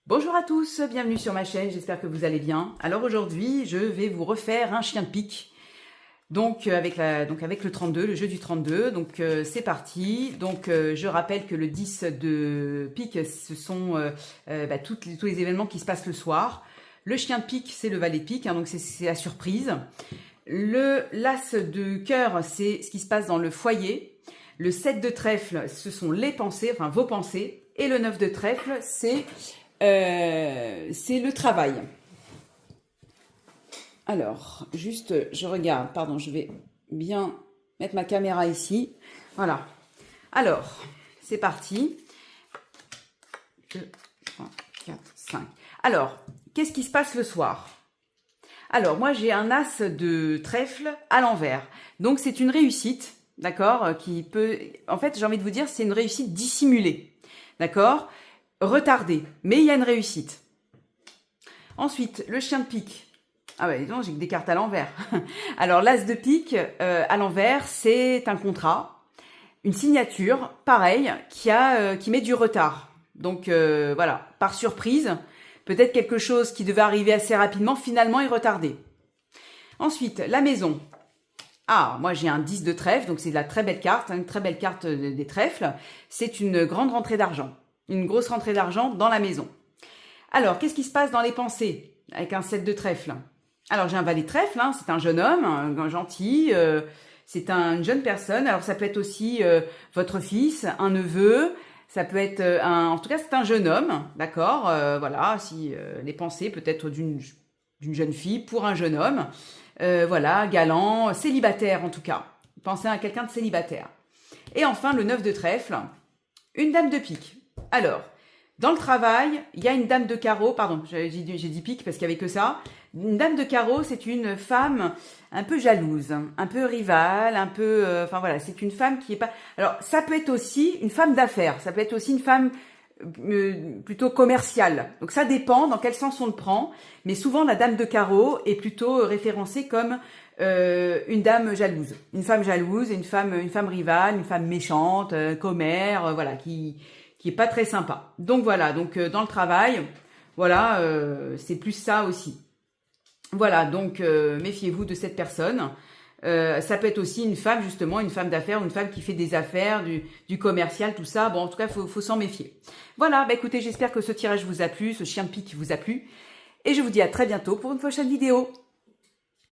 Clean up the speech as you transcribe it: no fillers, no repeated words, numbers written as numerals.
Bonjour à tous, bienvenue sur ma chaîne, j'espère que vous allez bien. Alors aujourd'hui, je vais vous refaire un chien de pique. Donc avec le 32, le jeu du 32. Donc c'est parti. Donc je rappelle que le 10 de pique, ce sont tous les événements qui se passent le soir. Le chien de pique, c'est le valet de pique, hein, donc c'est la surprise. L'as de cœur, c'est ce qui se passe dans le foyer. Le 7 de trèfle, ce sont les pensées, enfin vos pensées. Et le 9 de trèfle, c'est le travail. Alors, juste, je regarde, pardon, je vais bien mettre ma caméra ici. Voilà. Alors, c'est parti. 2, 3, 4, 5. Alors, qu'est-ce qui se passe le soir? Alors, moi, j'ai un as de trèfle à l'envers. Donc, c'est une réussite, d'accord, qui peut... En fait, j'ai envie de vous dire, c'est une réussite dissimulée, d'accord, retardée, mais il y a une réussite. Ensuite, le chien de pique. Ah bah, non, j'ai que des cartes à l'envers. Alors, l'as de pique à l'envers, c'est un contrat, une signature, pareil, qui met du retard. Donc, voilà, par surprise, peut-être quelque chose qui devait arriver assez rapidement, finalement est retardé. Ensuite, la maison. Ah, moi j'ai un 10 de trèfle, donc c'est de la très belle carte, une très belle carte des trèfles. C'est une grande rentrée d'argent, une grosse rentrée d'argent dans la maison. Alors, qu'est-ce qui se passe dans les pensées avec un 7 de trèfle? Alors, j'ai un valet de trèfle, hein, c'est un jeune homme, un gentil, c'est une jeune personne. Alors, ça peut être aussi votre fils, un neveu, ça peut être en tout cas, c'est un jeune homme, d'accord, voilà, si les pensées peut-être d'une jeune fille pour un jeune homme, voilà, galant, célibataire en tout cas. Pensez à quelqu'un de célibataire. Et enfin, le 9 de trèfle, une dame de pique. Alors, dans le travail, il y a une dame de carreau, pardon, j'ai dit pique parce qu'il n'y avait que ça. Une dame de carreau, c'est une femme un peu jalouse, un peu rivale, un peu... enfin voilà, c'est une femme qui est pas... Alors, ça peut être aussi une femme d'affaires, ça peut être aussi une femme plutôt commerciale. Donc ça dépend dans quel sens on le prend, mais souvent la dame de carreau est plutôt référencée comme une dame jalouse. Une femme jalouse, une femme rivale, une femme méchante, commère, voilà, qui est pas très sympa. Donc voilà, donc dans le travail, voilà, c'est plus ça aussi. Voilà, donc méfiez-vous de cette personne. Ça peut être aussi une femme, justement, une femme d'affaires, une femme qui fait des affaires, du commercial, tout ça. Bon, en tout cas, faut s'en méfier. Voilà, bah écoutez, j'espère que ce tirage vous a plu, ce chien de pique vous a plu. Et je vous dis à très bientôt pour une prochaine vidéo.